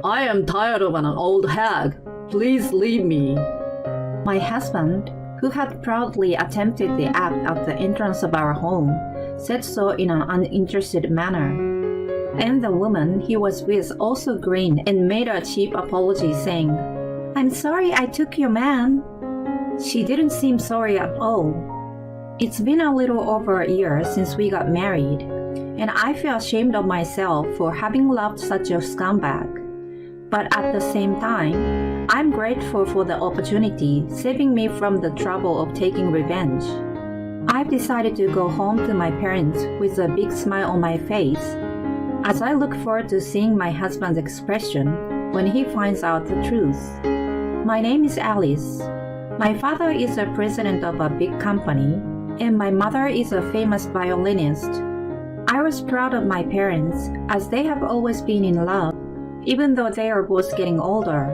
I am tired of an old hag. Please leave me. My husband, who had proudly attempted the act at the entrance of our home, said so in an uninterested manner. And the woman he was with also grinned and made a cheap apology, saying, "I'm sorry I took your man." She didn't seem sorry at all. It's been a little over a year since we got married, and I feel ashamed of myself for having loved such a scumbag. But at the same time, I'm grateful for the opportunity saving me from the trouble of taking revenge. I've decided to go home to my parents with a big smile on my face, as I look forward to seeing my husband's expression when he finds out the truth. My name is Alice. My father is the president of a big company, and my mother is a famous violinist. I was proud of my parents, as they have always been in love, even though they are both getting older.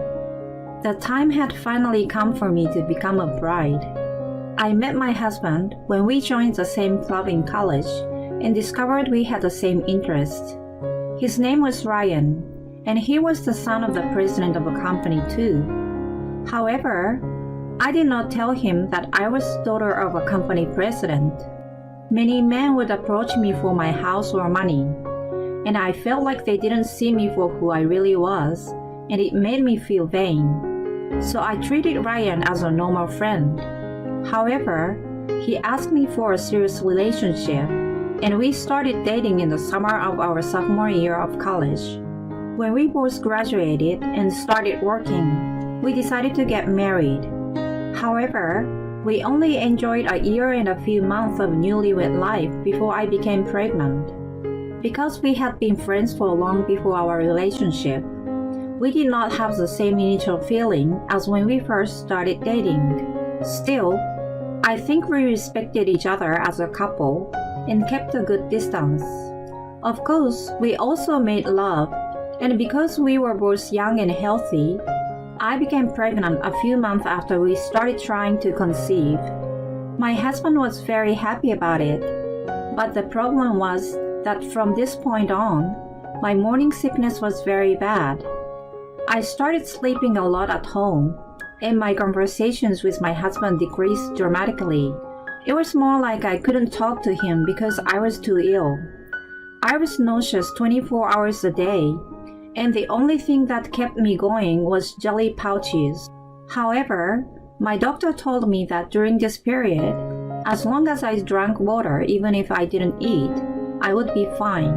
The time had finally come for me to become a bride. I met my husband when we joined the same club in college and discovered we had the same interests. His name was Ryan, and he was the son of the president of a company too. However, I did not tell him that I was daughter of a company president. Many men would approach me for my house or money, and I felt like they didn't see me for who I really was, and it made me feel vain. So I treated Ryan as a normal friend. However, he asked me for a serious relationship, and we started dating in the summer of our sophomore year of college. When we both graduated and started working, we decided to get married. However, we only enjoyed a year and a few months of newlywed life before I became pregnant. Because we had been friends for long before our relationship, we did not have the same initial feeling as when we first started dating. Still, I think we respected each other as a couple and kept a good distance. Of course, we also made love, and because we were both young and healthy, I became pregnant a few months after we started trying to conceive. My husband was very happy about it, but the problem was that from this point on, my morning sickness was very bad. I started sleeping a lot at home, and my conversations with my husband decreased dramatically. It was more like I couldn't talk to him because I was too ill. I was nauseous 24 hours a day, and the only thing that kept me going was jelly pouches. However, my doctor told me that during this period, as long as I drank water even if I didn't eat, I would be fine.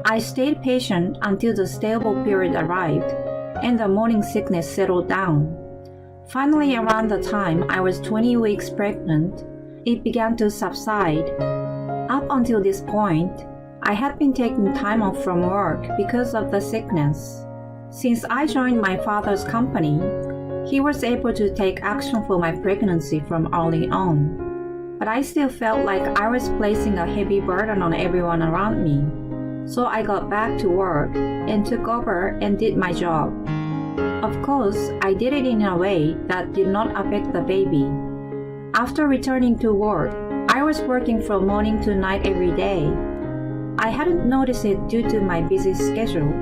I stayed patient until the stable period arrived and the morning sickness settled down. Finally, around the time I was 20 weeks pregnant, it began to subside. Up until this point, I had been taking time off from work because of the sickness. Since I joined my father's company, he was able to take action for my pregnancy from early on. But I still felt like I was placing a heavy burden on everyone around me. So I got back to work and took over and did my job. Of course, I did it in a way that did not affect the baby. After returning to work, I was working from morning to night every day. I hadn't noticed it due to my busy schedule,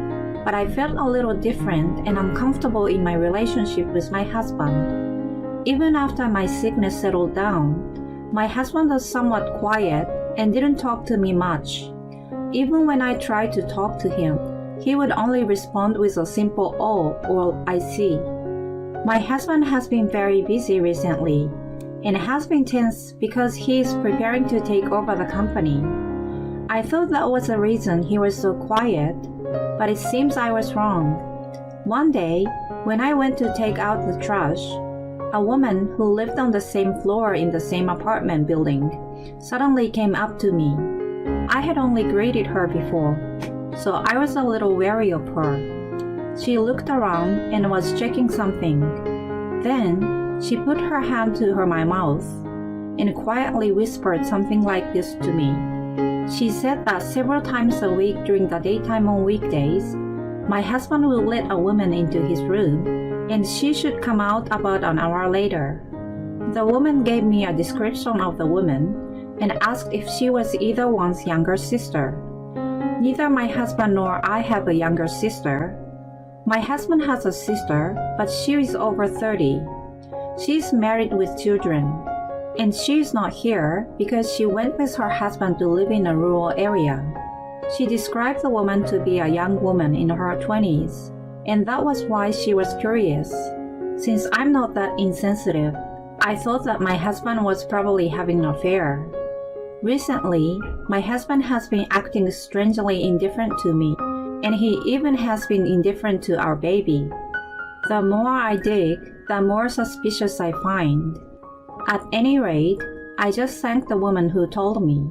but I felt a little different and uncomfortable in my relationship with my husband. Even after my sickness settled down, my husband was somewhat quiet and didn't talk to me much. Even when I tried to talk to him, he would only respond with a simple "oh" or "I see." My husband has been very busy recently and has been tense because he is preparing to take over the company. I thought that was the reason he was so quiet, but it seems I was wrong. One day, when I went to take out the trash, a woman who lived on the same floor in the same apartment building suddenly came up to me. I had only greeted her before, so I was a little wary of her. She looked around and was checking something. Then, she put her hand to my mouth and quietly whispered something like this to me. She said that several times a week during the daytime on weekdays, my husband will let a woman into his room, and she should come out about an hour later. The woman gave me a description of the woman and asked if she was either one's younger sister. Neither my husband nor I have a younger sister. My husband has a sister, but she is over 30. She's married with children, and she is not here because she went with her husband to live in a rural area. She described the woman to be a young woman in her 20s, and that was why she was curious. Since I'm not that insensitive, I thought that my husband was probably having an affair. Recently, my husband has been acting strangely indifferent to me, and he even has been indifferent to our baby. The more I dig, the more suspicious I find. At any rate, I just thanked the woman who told me,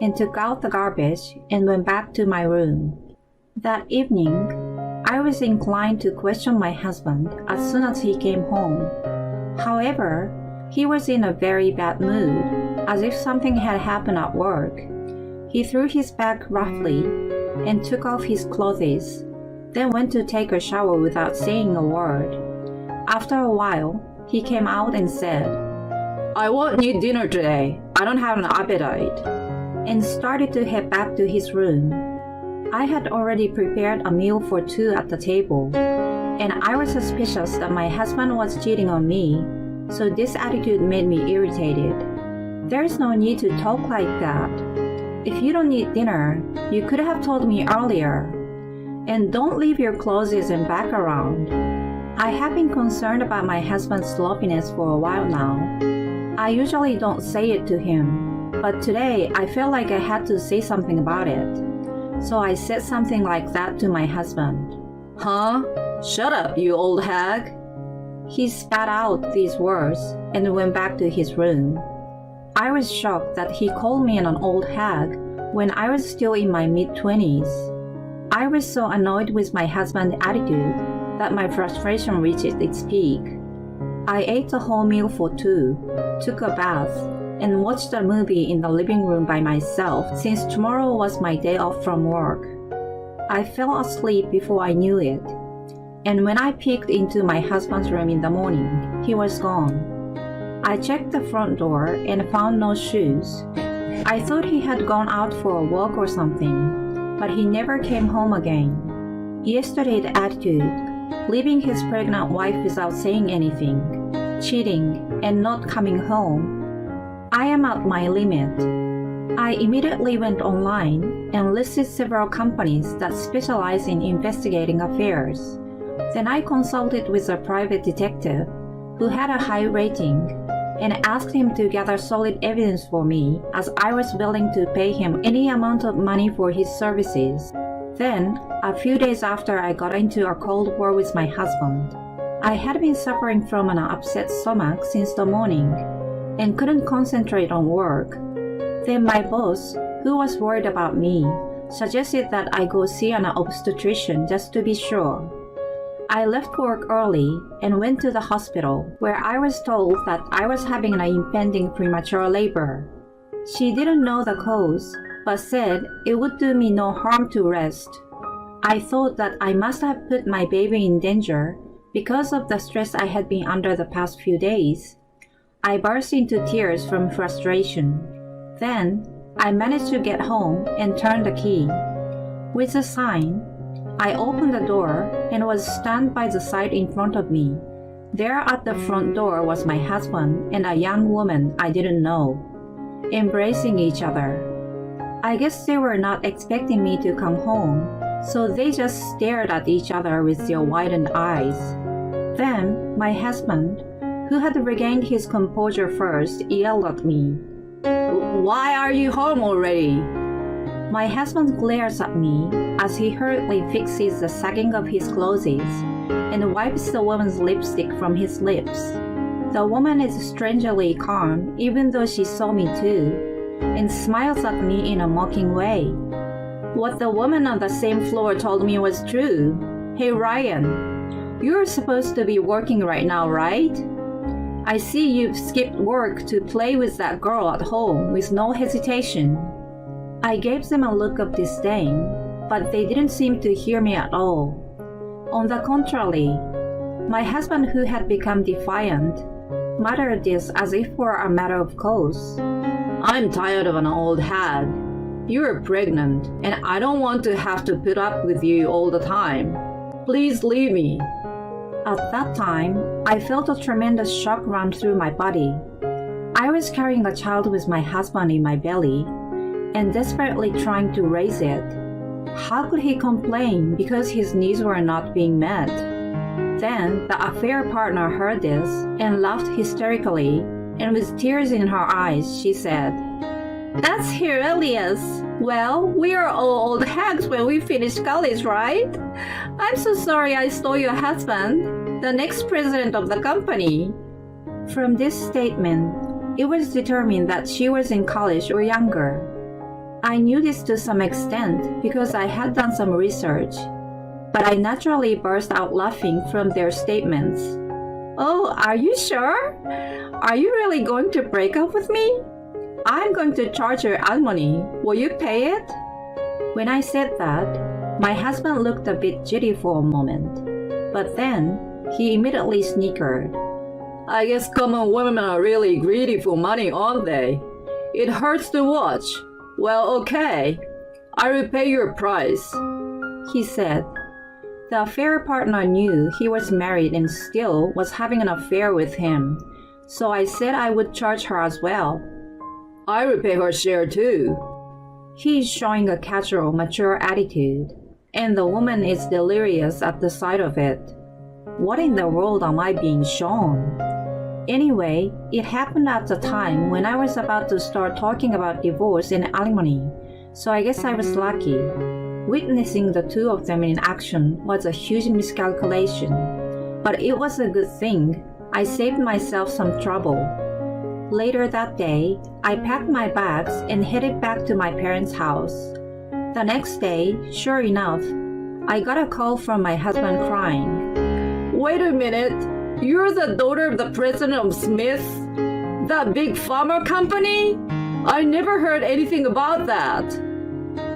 and took out the garbage and went back to my room. That evening, I was inclined to question my husband as soon as he came home. However, he was in a very bad mood, as if something had happened at work. He threw his bag roughly and took off his clothes, then went to take a shower without saying a word. After a while, he came out and said, I want new dinner today. I don't have an appetite. And started to head back to his room. I had already prepared a meal for two at the table, and I was suspicious that my husband was cheating on me, so this attitude made me irritated. There's no need to talk like that. If you don't need dinner, you could have told me earlier. And don't leave your clothes and bag around. I have been concerned about my husband's sloppiness for a while now. I usually don't say it to him, but today I felt like I had to say something about it. So I said something like that to my husband. Huh? Shut up, you old hag. He spat out these words and went back to his room. I was shocked that he called me an old hag when I was still in my mid-20s. I was so annoyed with my husband's attitude that my frustration reached its peak. I ate a whole meal for two, took a bath, and watched a movie in the living room by myself since tomorrow was my day off from work. I fell asleep before I knew it, and when I peeked into my husband's room in the morning, he was gone. I checked the front door and found no shoes. I thought he had gone out for a walk or something, but he never came home again. Yesterday's attitude, leaving his pregnant wife without saying anything, cheating, and not coming home, I am at my limit. I immediately went online and listed several companies that specialize in investigating affairs. Then I consulted with a private detective who had a high rating and asked him to gather solid evidence for me, as I was willing to pay him any amount of money for his services. Then, a few days after I got into a cold war with my husband, I had been suffering from an upset stomach since the morning and couldn't concentrate on work. Then my boss, who was worried about me, suggested that I go see an obstetrician just to be sure. I left work early and went to the hospital, where I was told that I was having an impending premature labor. She didn't know the cause, but said it would do me no harm to rest. I thought that I must have put my baby in danger because of the stress I had been under the past few days. I burst into tears from frustration. Then, I managed to get home and turn the key. With a sign, I opened the door and was stunned by the sight in front of me. There at the front door was my husband and a young woman I didn't know, embracing each other. I guess they were not expecting me to come home, so they just stared at each other with their widened eyes. Then, my husband, who had regained his composure first, yelled at me. Why are you home already? My husband glares at me as he hurriedly fixes the sagging of his clothes and wipes the woman's lipstick from his lips. The woman is strangely calm even though she saw me too, and smiles at me in a mocking way. What the woman on the same floor told me was true. Hey Ryan, you're supposed to be working right now, right? I see you've skipped work to play with that girl at home with no hesitation. I gave them a look of disdain, but they didn't seem to hear me at all. On the contrary, my husband, who had become defiant, muttered this as if for a matter of course. I'm tired of an old hag. You're pregnant, and I don't want to have to put up with you all the time. Please leave me. At that time, I felt a tremendous shock run through my body. I was carrying a child with my husband in my belly and desperately trying to raise it. How could he complain because his needs were not being met? Then the affair partner heard this and laughed hysterically, and with tears in her eyes, she said, "That's hilarious. Well, we are all old hags when we finish college, right? I'm so sorry I stole your husband, the next president of the company." From this statement, it was determined that she was in college or younger. I knew this to some extent because I had done some research, but I naturally burst out laughing from their statements. "Oh, are you sure? Are you really going to break up with me? I'm going to charge your alimony. Will you pay it?" When I said that, my husband looked a bit giddy for a moment, but then he immediately snickered. I guess common women are really greedy for money, aren't they? It hurts to watch. Well, okay. I will pay your price, he said. The affair partner knew he was married and still was having an affair with him, so I said I would charge her as well. I will pay her share too. He is showing a casual, mature attitude, and the woman is delirious at the sight of it. What in the world am I being shown? Anyway, it happened at the time when I was about to start talking about divorce and alimony, so I guess I was lucky. Witnessing the two of them in action was a huge miscalculation, but it was a good thing. I saved myself some trouble. Later that day, I packed my bags and headed back to my parents' house. The next day, sure enough, I got a call from my husband crying. Wait a minute. You're the daughter of the president of Smith? That big pharma company? I never heard anything about that.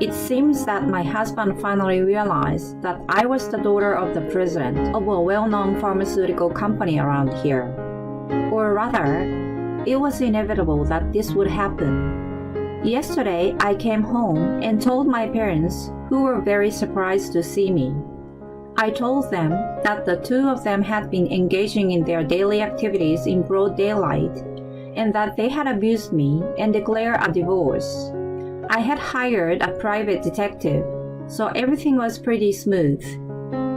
It seems that my husband finally realized that I was the daughter of the president of a well-known pharmaceutical company around here. Or rather, it was inevitable that this would happen. Yesterday, I came home and told my parents, who were very surprised to see me. I told them that the two of them had been engaging in their daily activities in broad daylight and that they had abused me and declared a divorce. I had hired a private detective, so everything was pretty smooth.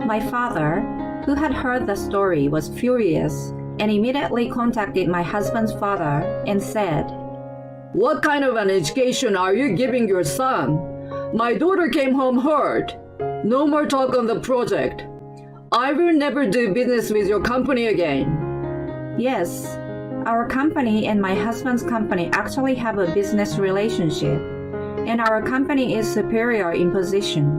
My father, who had heard the story, was furious and immediately contacted my husband's father and said, "What kind of an education are you giving your son? My daughter came home hurt. No more talk on the project. I will never do business with your company again." Yes, our company and my husband's company actually have a business relationship, and our company is superior in position.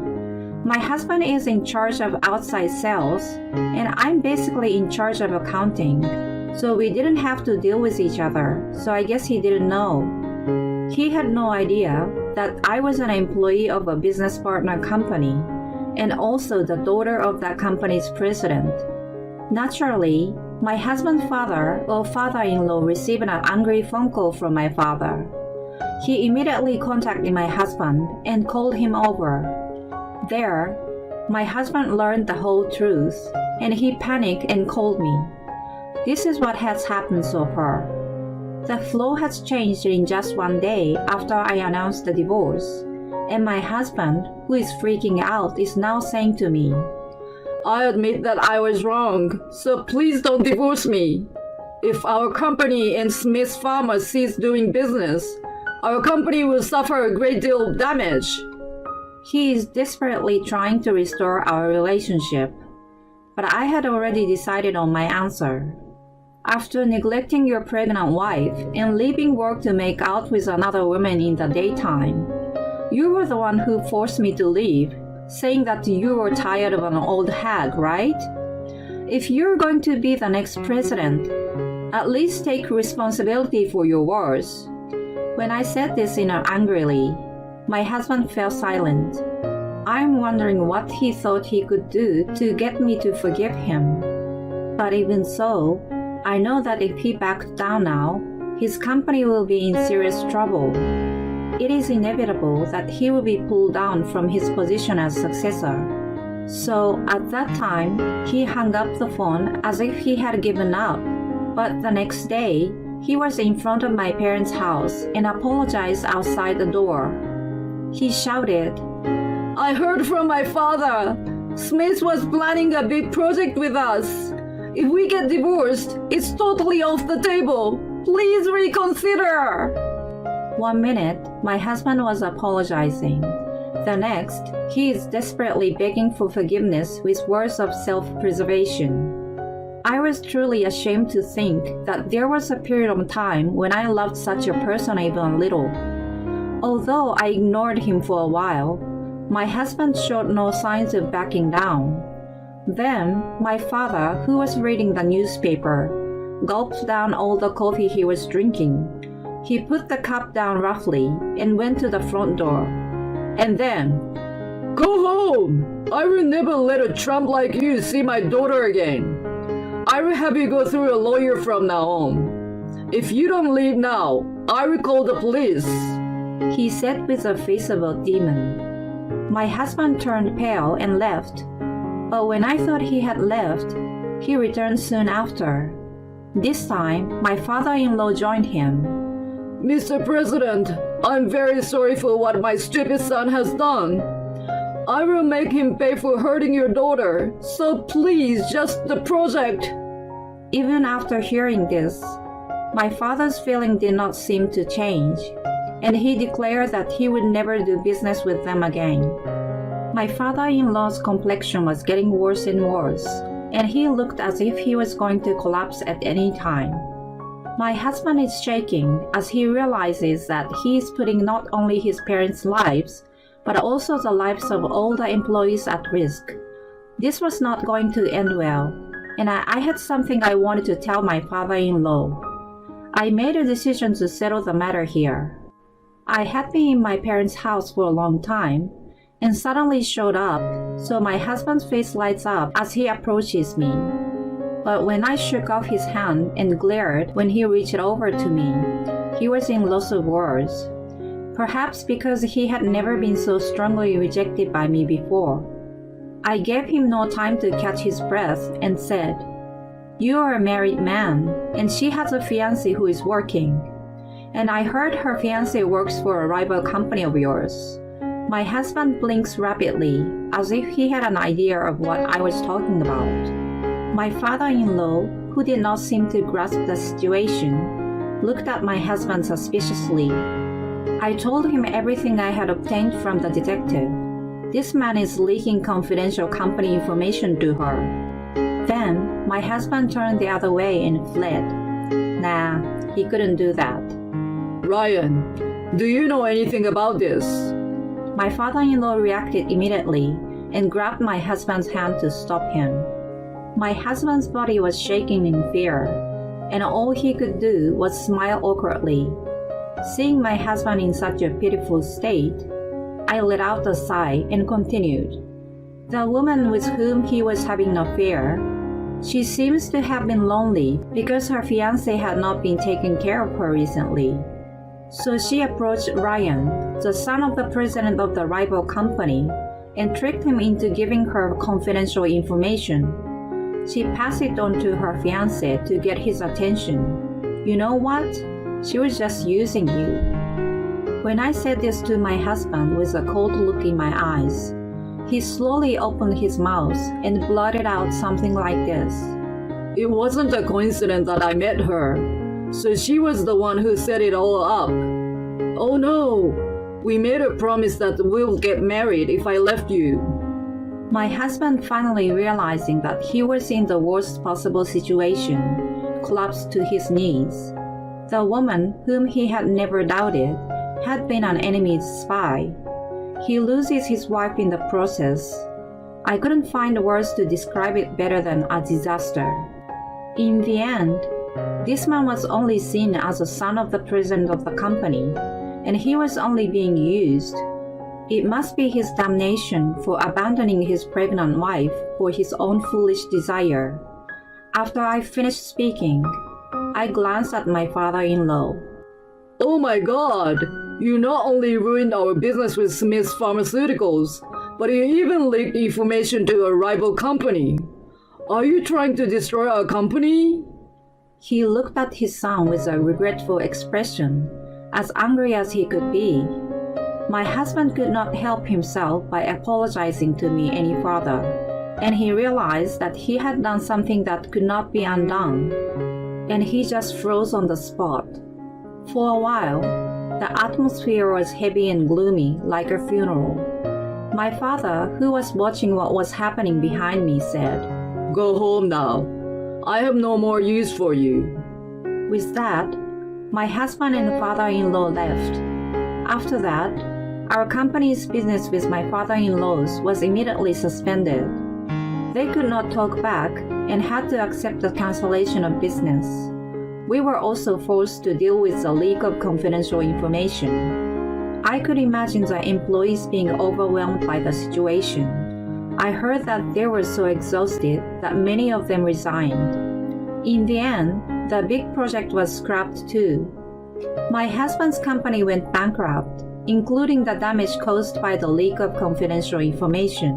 My husband is in charge of outside sales, and I'm basically in charge of accounting, so we didn't have to deal with each other, so I guess he didn't know. He had no idea that I was an employee of a business partner company, and also the daughter of that company's president. Naturally, my husband's father or father-in-law received an angry phone call from my father. He immediately contacted my husband and called him over. There, my husband learned the whole truth, and he panicked and called me. This is what has happened so far. The flow has changed in just one day after I announced the divorce, and my husband, who is freaking out, is now saying to me, "I admit that I was wrong, so please don't divorce me. If our company and Smith Pharma cease doing business, our company will suffer a great deal of damage." He is desperately trying to restore our relationship, but I had already decided on my answer. After neglecting your pregnant wife and leaving work to make out with another woman in the daytime, you were the one who forced me to leave, saying that you were tired of an old hag, right? If you're going to be the next president, at least take responsibility for your words. When I said this angrily, my husband fell silent. I'm wondering what he thought he could do to get me to forgive him. But even so, I know that if he backed down now, his company will be in serious trouble. It is inevitable that he will be pulled down from his position as successor. So at that time, he hung up the phone as if he had given up. But the next day, he was in front of my parents' house and apologized outside the door. He shouted, I heard from my father. Smith was planning a big project with us. If we get divorced, it's totally off the table. Please reconsider. 1 minute, my husband was apologizing. The next, he is desperately begging for forgiveness with words of self-preservation. I was truly ashamed to think that there was a period of time when I loved such a person even a little. Although I ignored him for a while, my husband showed no signs of backing down. Then, my father, who was reading the newspaper, gulped down all the coffee he was drinking. He put the cup down roughly and went to the front door. And then, Go home! I will never let a tramp like you see my daughter again. I will have you go through a lawyer from now on. If you don't leave now, I will call the police. He said with the face of a demon. My husband turned pale and left. But when I thought he had left, he returned soon after. This time, my father-in-law joined him. Mr. President, I'm very sorry for what my stupid son has done. I will make him pay for hurting your daughter, so please, just the project. Even after hearing this, my father's feeling did not seem to change, and he declared that he would never do business with them again. My father-in-law's complexion was getting worse and worse, and he looked as if he was going to collapse at any time. My husband is shaking as he realizes that he is putting not only his parents' lives, but also the lives of all the employees at risk. This was not going to end well, and I had something I wanted to tell my father-in-law. I made a decision to settle the matter here. I had been in my parents' house for a long time, and suddenly showed up, so my husband's face lights up as he approaches me. But when I shook off his hand and glared when he reached over to me, he was in loss of words. Perhaps because he had never been so strongly rejected by me before. I gave him no time to catch his breath and said, You are a married man, and she has a fiancé who is working. And I heard her fiancé works for a rival company of yours. My husband blinks rapidly, as if he had an idea of what I was talking about. My father-in-law, who did not seem to grasp the situation, looked at my husband suspiciously. I told him everything I had obtained from the detective. This man is leaking confidential company information to her. Then, my husband turned the other way and fled. Nah, he couldn't do that. Ryan, do you know anything about this? My father-in-law reacted immediately and grabbed my husband's hand to stop him. My husband's body was shaking in fear, and all he could do was smile awkwardly. Seeing my husband in such a pitiful state, I let out a sigh and continued. The woman with whom he was having an affair, she seems to have been lonely because her fiancé had not been taking care of her recently. So she approached Ryan, the son of the president of the rival company, and tricked him into giving her confidential information. She passed it on to her fiancé to get his attention. You know what? She was just using you. When I said this to my husband with a cold look in my eyes, he slowly opened his mouth and blurted out something like this. It wasn't a coincidence that I met her, so she was the one who set it all up. Oh no, we made a promise that we'll get married if I left you. My husband, finally realizing that he was in the worst possible situation, collapsed to his knees. The woman, whom he had never doubted, had been an enemy's spy. He loses his wife in the process. I couldn't find words to describe it better than a disaster. In the end, this man was only seen as a son of the president of the company, and he was only being used. It must be his damnation for abandoning his pregnant wife for his own foolish desire. After I finished speaking, I glanced at my father-in-law. Oh my God! You not only ruined our business with Smith's Pharmaceuticals, But you even leaked information to a rival company. Are you trying to destroy our company? He looked at his son with a regretful expression, as angry as he could be. My husband could not help himself by apologizing to me any further, and he realized that he had done something that could not be undone, and he just froze on the spot. For a while, the atmosphere was heavy and gloomy, like a funeral. My father, who was watching what was happening behind me, said, "Go home now. I have no more use for you." With that, my husband and father-in-law left. After that, our company's business with my father-in-laws was immediately suspended. They could not talk back and had to accept the cancellation of business. We were also forced to deal with the leak of confidential information. I could imagine the employees being overwhelmed by the situation. I heard that they were so exhausted that many of them resigned. In the end, the big project was scrapped too. My husband's company went bankrupt, including the damage caused by the leak of confidential information.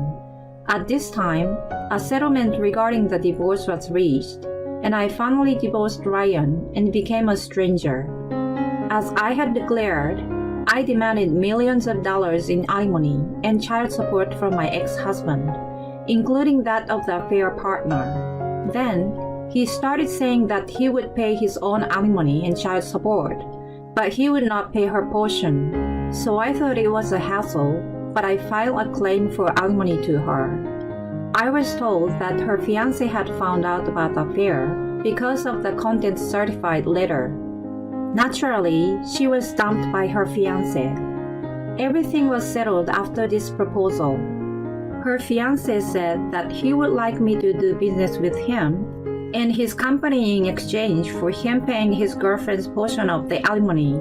At this time, a settlement regarding the divorce was reached, and I finally divorced Ryan and became a stranger. As I had declared, I demanded millions of dollars in alimony and child support from my ex-husband, including that of the affair partner. Then, he started saying that he would pay his own alimony and child support, but he would not pay her portion. So I thought it was a hassle, but I filed a claim for alimony to her. I was told that her fiancé had found out about the affair because of the contents certified letter. Naturally, she was dumped by her fiancé. Everything was settled after this proposal. Her fiancé said that he would like me to do business with him and his company in exchange for him paying his girlfriend's portion of the alimony.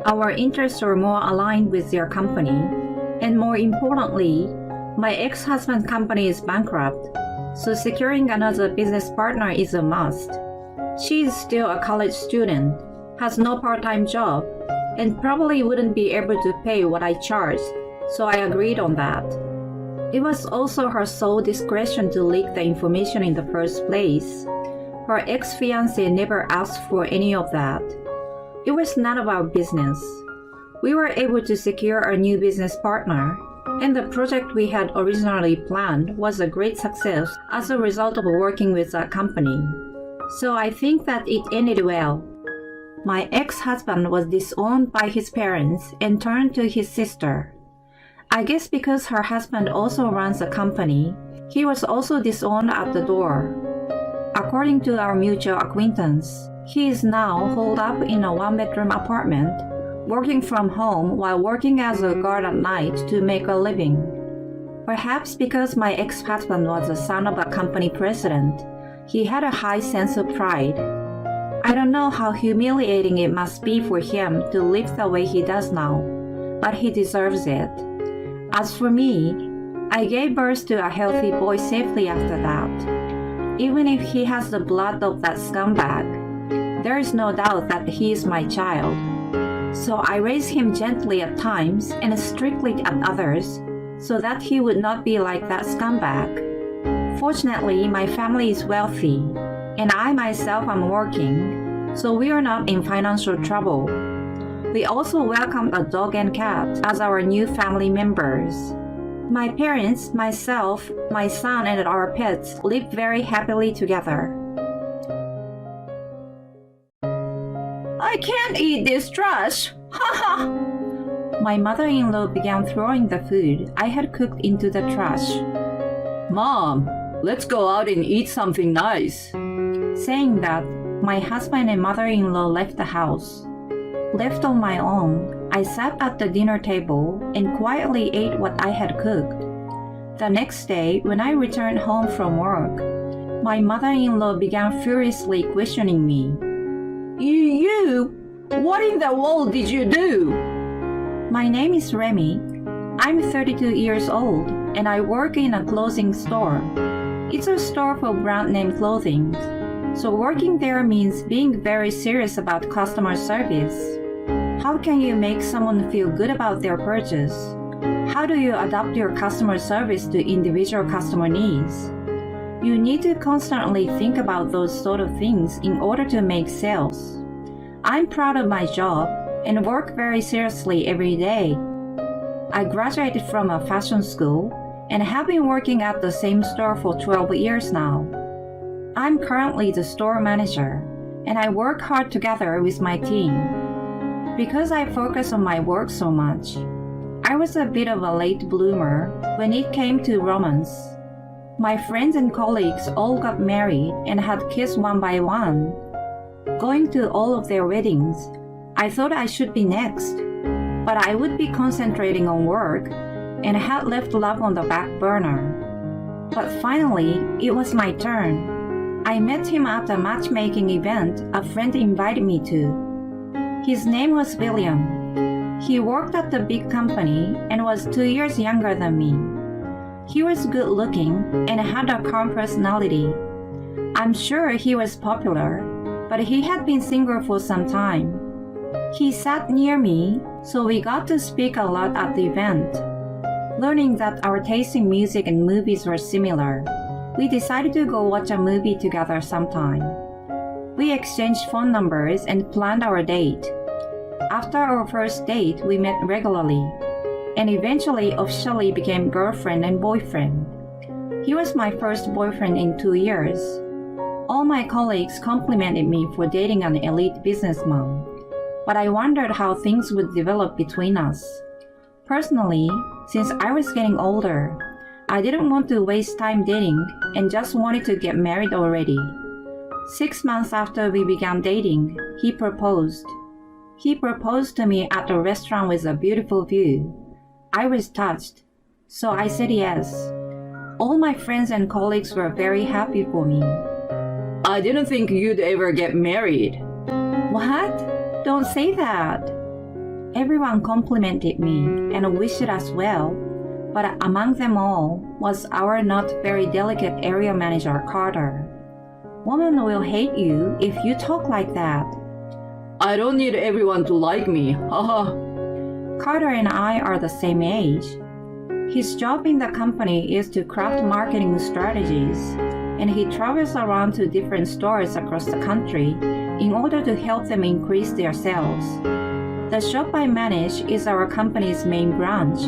Our interests were more aligned with their company, and more importantly, my ex-husband's company is bankrupt, so securing another business partner is a must. She is still a college student, has no part-time job, and probably wouldn't be able to pay what I charged, so I agreed on that. It was also her sole discretion to leak the information in the first place. Her ex-fiancé never asked for any of that. It was none of our business. We were able to secure a new business partner, and the project we had originally planned was a great success as a result of working with that company. So I think that it ended well. My ex-husband was disowned by his parents and turned to his sister. I guess because her husband also runs a company, he was also disowned at the door. According to our mutual acquaintance, he is now holed up in a one-bedroom apartment, working from home while working as a guard at night to make a living. Perhaps because my ex-husband was the son of a company president, he had a high sense of pride. I don't know how humiliating it must be for him to live the way he does now, but he deserves it. As for me, I gave birth to a healthy boy safely after that. Even if he has the blood of that scumbag, there is no doubt that he is my child. So I raised him gently at times and strictly at others, so that he would not be like that scumbag. Fortunately, my family is wealthy, and I myself am working, so we are not in financial trouble. We also welcomed a dog and cat as our new family members. My parents, myself, my son, and our pets live very happily together. I can't eat this trash! Ha ha! My mother-in-law began throwing the food I had cooked into the trash. "Mom, let's go out and eat something nice." Saying that, my husband and mother-in-law left the house. Left on my own, I sat at the dinner table and quietly ate what I had cooked. The next day, when I returned home from work, my mother-in-law began furiously questioning me. What in the world did you do?" My name is Remy. I'm 32 years old and I work in a clothing store. It's a store for brand name clothing. So working there means being very serious about customer service. How can you make someone feel good about their purchase? How do you adapt your customer service to individual customer needs? You need to constantly think about those sort of things in order to make sales. I'm proud of my job and work very seriously every day. I graduated from a fashion school and have been working at the same store for 12 years now. I'm currently the store manager, and I work hard together with my team. Because I focus on my work so much, I was a bit of a late bloomer when it came to romance. My friends and colleagues all got married and had kids one by one. Going to all of their weddings, I thought I should be next, but I would be concentrating on work and had left love on the back burner. But finally, it was my turn. I met him at a matchmaking event a friend invited me to. His name was William. He worked at a big company and was 2 years younger than me. He was good looking and had a calm personality. I'm sure he was popular, but he had been single for some time. He sat near me, so we got to speak a lot at the event. Learning that our taste in music and movies were similar, we decided to go watch a movie together sometime. We exchanged phone numbers and planned our date. After our first date, we met regularly, and eventually officially became girlfriend and boyfriend. He was my first boyfriend in 2 years. All my colleagues complimented me for dating an elite businessman, but I wondered how things would develop between us. Personally, since I was getting older, I didn't want to waste time dating and just wanted to get married already. 6 months after we began dating, he proposed. He proposed to me at a restaurant with a beautiful view. I was touched, so I said yes. All my friends and colleagues were very happy for me. I didn't think you'd ever get married. What? Don't say that. Everyone complimented me and wished us well, but among them all was our not very delicate area manager, Carter. Women will hate you if you talk like that. I don't need everyone to like me, haha. Carter and I are the same age. His job in the company is to craft marketing strategies, and he travels around to different stores across the country in order to help them increase their sales. The shop I manage is our company's main branch,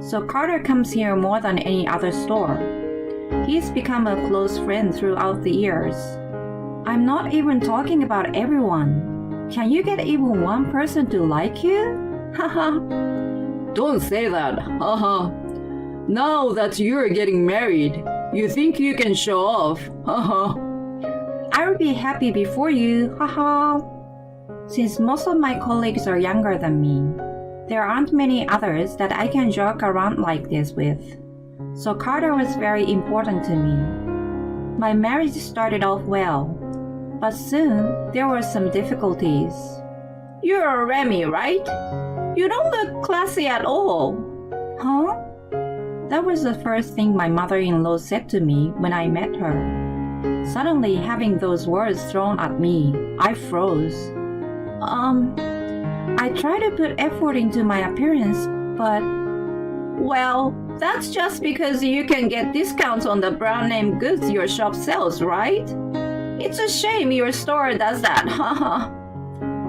so Carter comes here more than any other store. He's become a close friend throughout the years. I'm not even talking about everyone. Can you get even one person to like you? Haha. Don't say that, haha. Now that you're getting married, you think you can show off, haha. I would be happy before you, haha. Since most of my colleagues are younger than me, there aren't many others that I can joke around like this with. So Carter was very important to me. My marriage started off well, but soon there were some difficulties. You're Remy, right? You don't look classy at all. Huh? That was the first thing my mother-in-law said to me when I met her. Suddenly, having those words thrown at me, I froze. I try to put effort into my appearance, but... Well, that's just because you can get discounts on the brand name goods your shop sells, right? It's a shame your store does that, haha.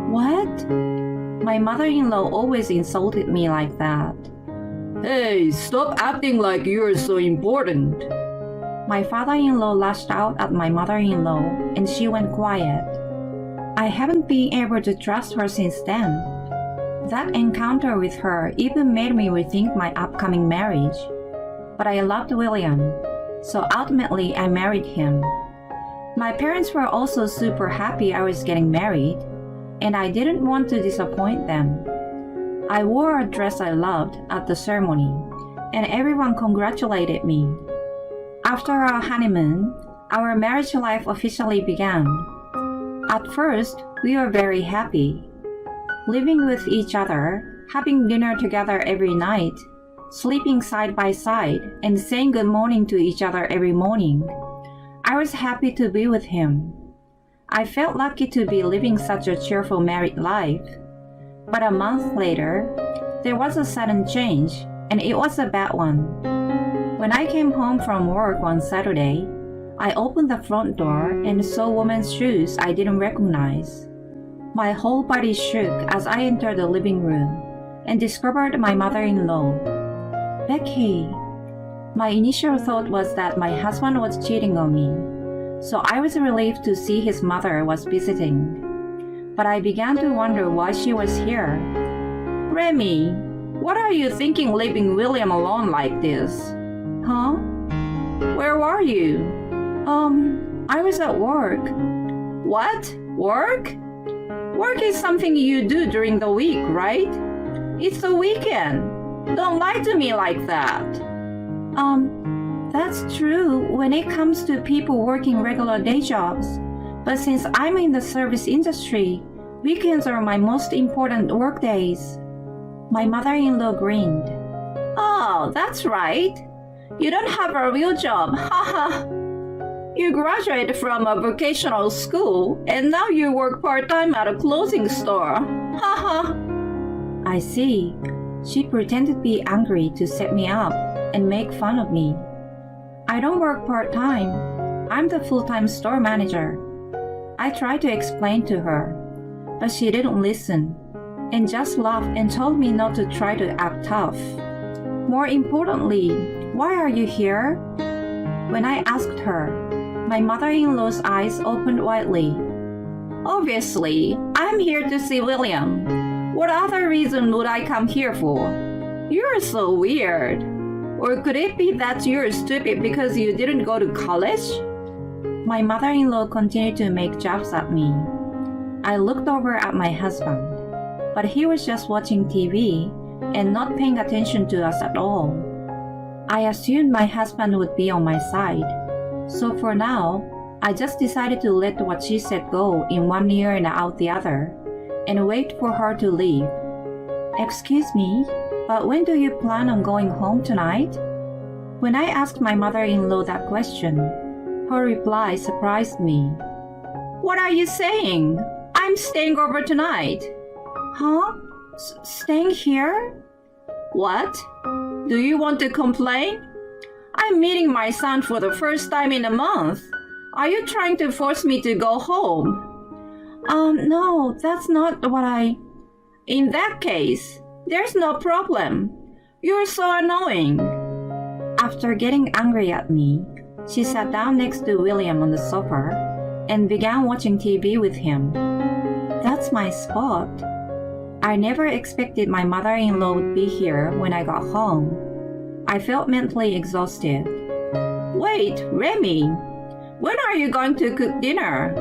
What? My mother-in-law always insulted me like that. Hey, stop acting like you're so important. My father-in-law lashed out at my mother-in-law and she went quiet. I haven't been able to trust her since then. That encounter with her even made me rethink my upcoming marriage. But I loved William, so ultimately I married him. My parents were also super happy I was getting married, and I didn't want to disappoint them. I wore a dress I loved at the ceremony, and everyone congratulated me. After our honeymoon, our marriage life officially began. At first, we were very happy. Living with each other, having dinner together every night, sleeping side by side, and saying good morning to each other every morning. I was happy to be with him. I felt lucky to be living such a cheerful married life. But a month later, there was a sudden change and it was a bad one. When I came home from work on Saturday, I opened the front door and saw women's shoes I didn't recognize. My whole body shook as I entered the living room and discovered my mother-in-law. Becky. My initial thought was that my husband was cheating on me, so I was relieved to see his mother was visiting. But I began to wonder why she was here. Remy, what are you thinking leaving William alone like this? Huh? Where were you? I was at work. What? Work? Work is something you do during the week, right? It's the weekend. Don't lie to me like that. That's true when it comes to people working regular day jobs. But since I'm in the service industry, weekends are my most important work days. My mother-in-law grinned. Oh, that's right. You don't have a real job, haha. You graduated from a vocational school and now you work part-time at a clothing store, haha. I see. She pretended to be angry to set me up and make fun of me. I don't work part-time. I'm the full-time store manager. I tried to explain to her, but she didn't listen and just laughed and told me not to try to act tough. More importantly, why are you here? When I asked her, my mother-in-law's eyes opened widely. Obviously, I'm here to see William. What other reason would I come here for? You're so weird. Or could it be that you're stupid because you didn't go to college? My mother-in-law continued to make jabs at me. I looked over at my husband, but he was just watching TV and not paying attention to us at all. I assumed my husband would be on my side, so for now, I just decided to let what she said go in one ear and out the other, and wait for her to leave. Excuse me, but when do you plan on going home tonight? When I asked my mother-in-law that question, her reply surprised me. What are you saying? I'm staying over tonight. Huh? Staying here? What? Do you want to complain? I'm meeting my son for the first time in a month. Are you trying to force me to go home? No, that's not what I... In that case, there's no problem. You're so annoying. After getting angry at me, she sat down next to William on the sofa and began watching TV with him. That's my spot. I never expected my mother-in-law would be here when I got home. I felt mentally exhausted. Wait, Remy, when are you going to cook dinner?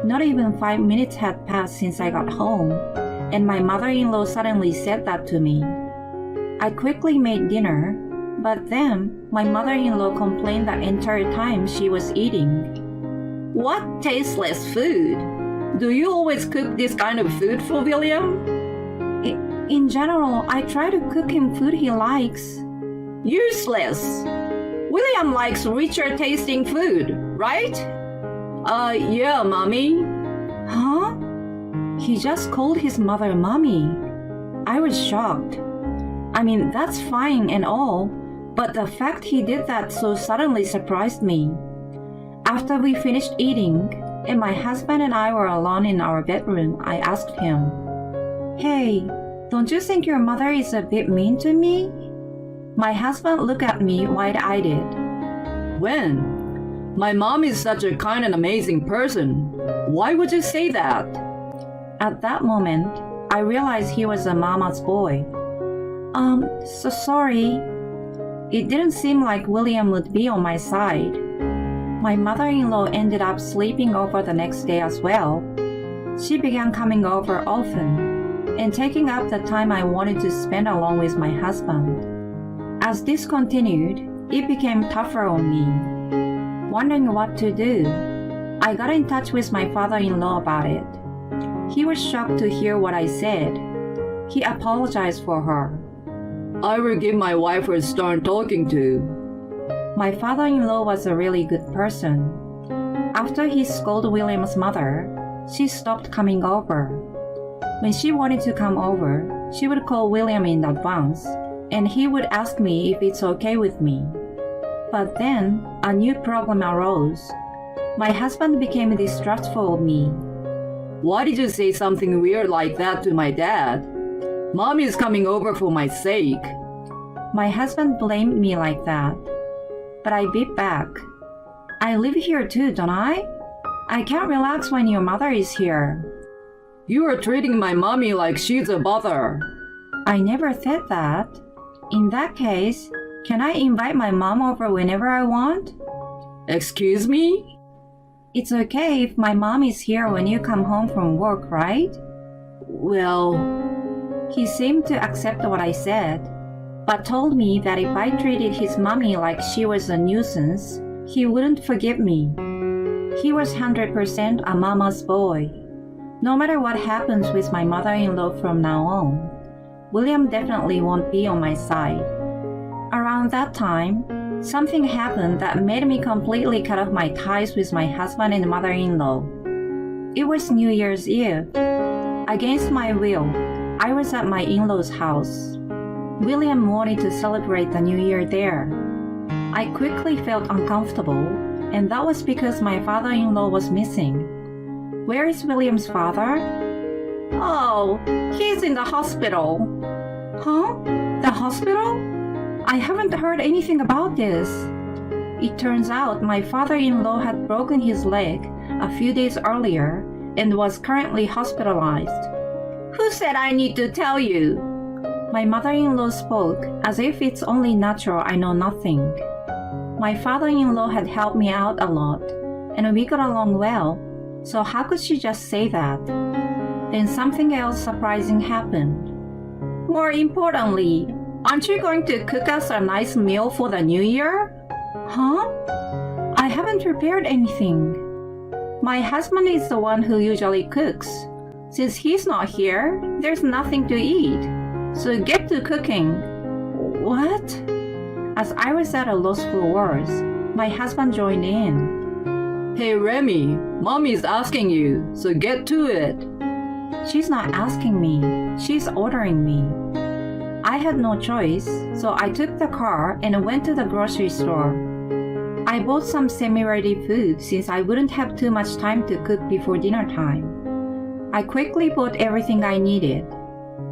Not even 5 minutes had passed since I got home, and my mother-in-law suddenly said that to me. I quickly made dinner, but then my mother-in-law complained the entire time she was eating. What tasteless food! Do you always cook this kind of food for William? In general, I try to cook him food he likes. Useless! William likes richer tasting food, right? Yeah, Mommy. Huh? He just called his mother Mommy. I was shocked. I mean, that's fine and all, but the fact he did that so suddenly surprised me. After we finished eating, and my husband and I were alone in our bedroom, I asked him, Hey, don't you think your mother is a bit mean to me? My husband looked at me wide-eyed. When? My mom is such a kind and amazing person. Why would you say that? At that moment, I realized he was a mama's boy. So sorry. It didn't seem like William would be on my side. My mother-in-law ended up sleeping over the next day as well. She began coming over often and taking up the time I wanted to spend along with my husband. As this continued, it became tougher on me. Wondering what to do, I got in touch with my father-in-law about it. He was shocked to hear what I said. He apologized for her. I will give my wife a stern talking to. My father-in-law was a really good person. After he scolded William's mother, she stopped coming over. When she wanted to come over, she would call William in advance and he would ask me if it's okay with me. But then a new problem arose. My husband became distrustful of me. Why did you say something weird like that to my dad? Mommy's coming over for my sake. My husband blamed me like that. But I beat back. I live here too, don't I? I can't relax when your mother is here. You are treating my mommy like she's a bother. I never said that. In that case, can I invite my mom over whenever I want? Excuse me? It's okay if my mom is here when you come home from work, right? Well, He seemed to accept what I said, but told me that if I treated his mommy like she was a nuisance, he wouldn't forgive me. He was 100% a mama's boy. No matter what happens with my mother-in-law from now on, William definitely won't be on my side. Around that time, something happened that made me completely cut off my ties with my husband and mother-in-law. It was New Year's Eve. Against my will, I was at my in-laws' house. William wanted to celebrate the New Year there. I quickly felt uncomfortable, and that was because my father-in-law was missing. Where is William's father? Oh, he's in the hospital. Huh? The hospital? I haven't heard anything about this. It turns out my father-in-law had broken his leg a few days earlier and was currently hospitalized. Who said I need to tell you? My mother-in-law spoke as if it's only natural I know nothing. My father-in-law had helped me out a lot, and we got along well, so how could she just say that? Then something else surprising happened. More importantly, aren't you going to cook us a nice meal for the New Year? Huh? I haven't prepared anything. My husband is the one who usually cooks. Since he's not here, there's nothing to eat. So get to cooking. What? As I was at a loss for words, my husband joined in. Hey Remy, mommy's asking you, so get to it. She's not asking me, she's ordering me. I had no choice, so I took the car and went to the grocery store. I bought some semi-ready food since I wouldn't have too much time to cook before dinner time. I quickly bought everything I needed.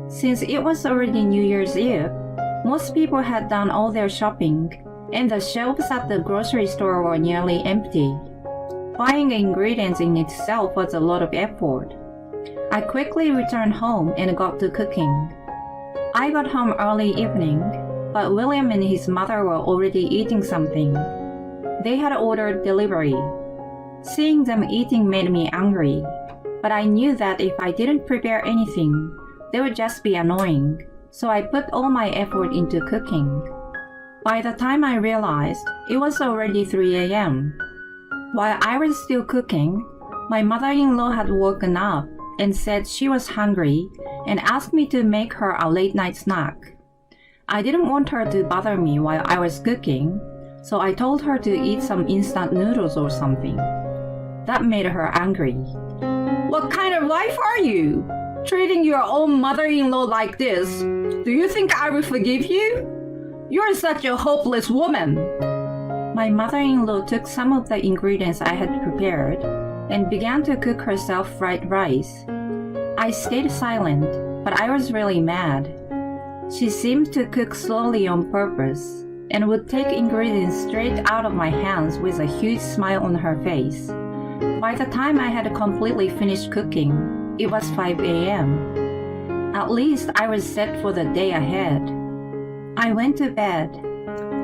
Since it was already New Year's Eve, most people had done all their shopping, and the shelves at the grocery store were nearly empty. Buying ingredients in itself was a lot of effort. I quickly returned home and got to cooking. I got home early evening, but William and his mother were already eating something. They had ordered delivery. Seeing them eating made me angry, but I knew that if I didn't prepare anything, they would just be annoying, so I put all my effort into cooking. By the time I realized, it was already 3 a.m. While I was still cooking, my mother-in-law had woken up and said she was hungry and asked me to make her a late-night snack. I didn't want her to bother me while I was cooking, so I told her to eat some instant noodles or something. That made her angry. What kind of wife are you? Treating your own mother-in-law like this? Do you think I will forgive you? You're such a hopeless woman. My mother-in-law took some of the ingredients I had prepared and began to cook herself fried rice. I stayed silent, but I was really mad. She seemed to cook slowly on purpose and would take ingredients straight out of my hands with a huge smile on her face. By the time I had completely finished cooking, it was 5 a.m. At least I was set for the day ahead. I went to bed.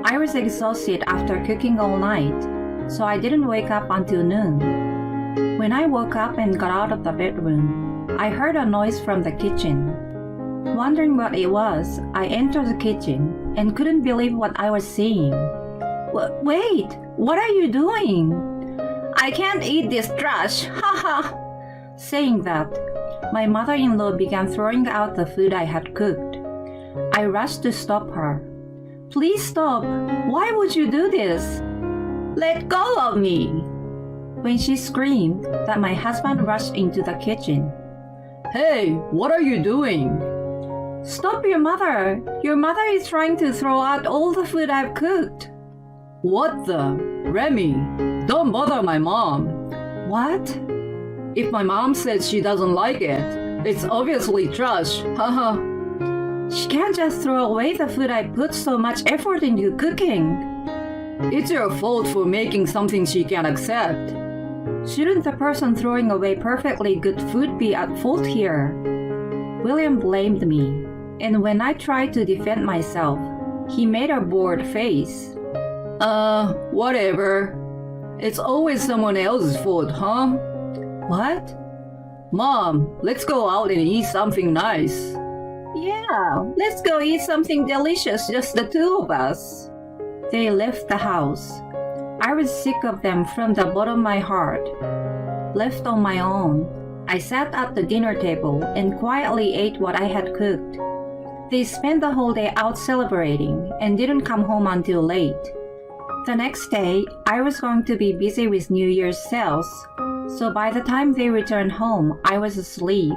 I was exhausted after cooking all night, so I didn't wake up until noon. When I woke up and got out of the bedroom, I heard a noise from the kitchen. Wondering what it was, I entered the kitchen and couldn't believe what I was seeing. Wait, what are you doing? I can't eat this trash, haha! Saying that, my mother-in-law began throwing out the food I had cooked. I rushed to stop her. Please stop! Why would you do this? Let go of me! When she screamed, that my husband rushed into the kitchen. Hey, what are you doing? Stop your mother! Your mother is trying to throw out all the food I've cooked. What the? Remy, don't bother my mom. What? If my mom says she doesn't like it, it's obviously trash. Haha. She can't just throw away the food I put so much effort into cooking. It's your fault for making something she can't accept. Shouldn't the person throwing away perfectly good food be at fault here? William blamed me, and when I tried to defend myself, he made a bored face. Whatever. It's always someone else's fault, huh? What? Mom, let's go out and eat something nice. Yeah, let's go eat something delicious, just the two of us. They left the house. I was sick of them from the bottom of my heart. Left on my own, I sat at the dinner table and quietly ate what I had cooked. They spent the whole day out celebrating and didn't come home until late. The next day, I was going to be busy with New Year's sales, so by the time they returned home, I was asleep.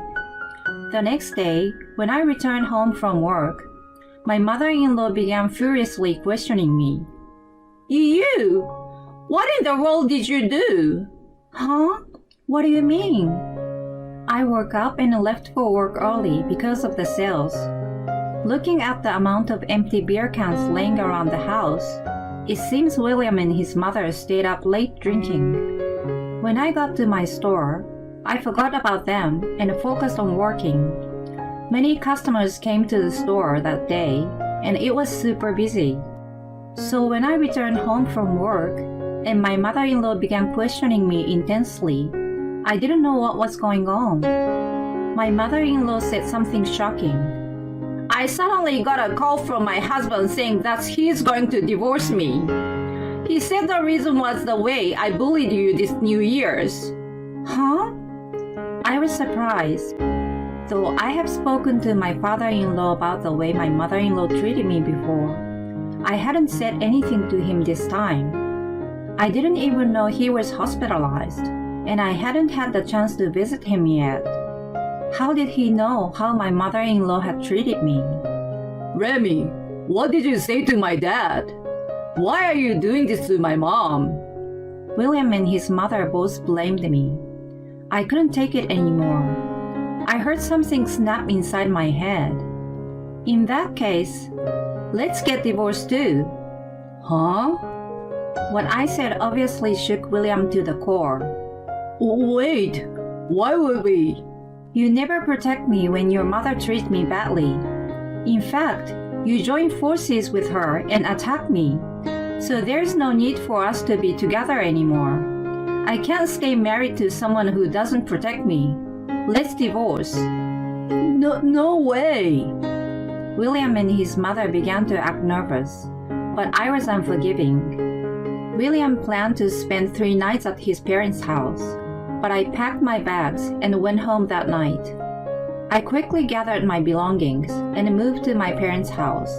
The next day, when I returned home from work, my mother-in-law began furiously questioning me. You? What in the world did you do? Huh? What do you mean? I woke up and left for work early because of the sales. Looking at the amount of empty beer cans laying around the house, it seems William and his mother stayed up late drinking. When I got to my store, I forgot about them and focused on working. Many customers came to the store that day, and it was super busy. So when I returned home from work, and my mother-in-law began questioning me intensely, I didn't know what was going on. My mother-in-law said something shocking. I suddenly got a call from my husband saying that he's going to divorce me. He said the reason was the way I bullied you this New Year's. Huh? I was surprised. Though I have spoken to my father-in-law about the way my mother-in-law treated me before, I hadn't said anything to him this time. I didn't even know he was hospitalized, and I hadn't had the chance to visit him yet. How did he know how my mother-in-law had treated me? Remy, what did you say to my dad? Why are you doing this to my mom? William and his mother both blamed me. I couldn't take it anymore. I heard something snap inside my head. In that case, let's get divorced too. Huh? What I said obviously shook William to the core. Wait, why would we? You never protect me when your mother treats me badly. In fact, you join forces with her and attack me. So there's no need for us to be together anymore. I can't stay married to someone who doesn't protect me. Let's divorce. No way. William and his mother began to act nervous, but I was unforgiving. William planned to spend 3 nights at his parents' house, but I packed my bags and went home that night. I quickly gathered my belongings and moved to my parents' house.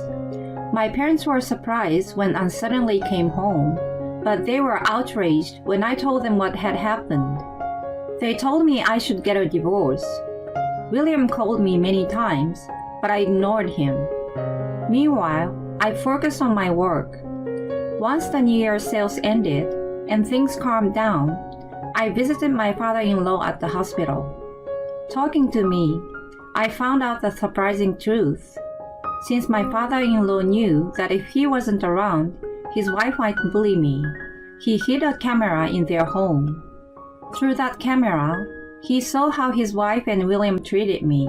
My parents were surprised when I suddenly came home, but they were outraged when I told them what had happened. They told me I should get a divorce. William called me many times, but I ignored him. Meanwhile, I focused on my work. Once the New Year's sales ended and things calmed down, I visited my father-in-law at the hospital. Talking to me, I found out the surprising truth. Since my father-in-law knew that if he wasn't around, his wife might bully me, he hid a camera in their home. Through that camera, he saw how his wife and William treated me.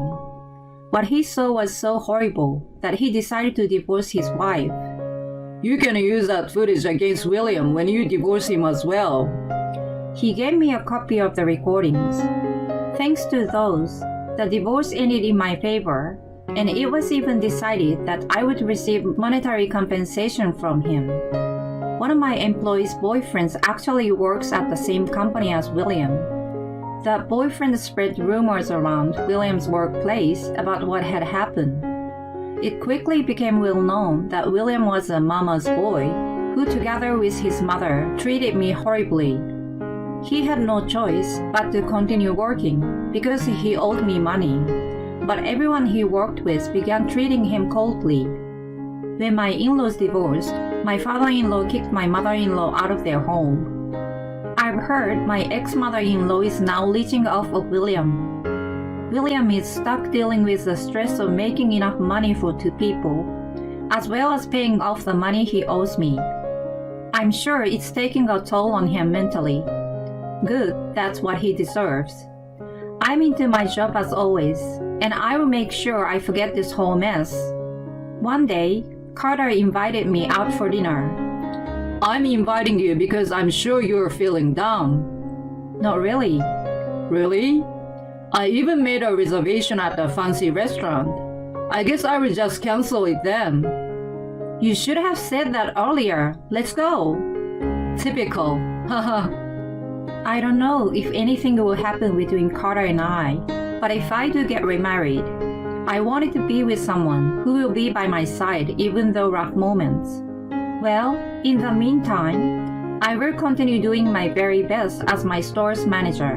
What he saw was so horrible that he decided to divorce his wife. You can use that footage against William when you divorce him as well. He gave me a copy of the recordings. Thanks to those, the divorce ended in my favor, and it was even decided that I would receive monetary compensation from him. One of my employees' boyfriends actually works at the same company as William. That boyfriend spread rumors around William's workplace about what had happened. It quickly became well known that William was a mama's boy who, together with his mother, treated me horribly. He had no choice but to continue working because he owed me money. but everyone he worked with began treating him coldly. When my in-laws divorced, my father-in-law kicked my mother-in-law out of their home. I've heard my ex-mother-in-law is now leeching off of William. William is stuck dealing with the stress of making enough money for two people, as well as paying off the money he owes me. I'm sure it's taking a toll on him mentally. Good, that's what he deserves. I'm into my job as always, and I will make sure I forget this whole mess. One day, Carter invited me out for dinner. I'm inviting you because I'm sure you're feeling down. Not really. Really? I even made a reservation at a fancy restaurant. I guess I will just cancel it then. You should have said that earlier. Let's go. Typical. Haha. I don't know if anything will happen between Carter and I, but if I do get remarried, I wanted to be with someone who will be by my side even though rough moments. Well, in the meantime, I will continue doing my very best as my store's manager.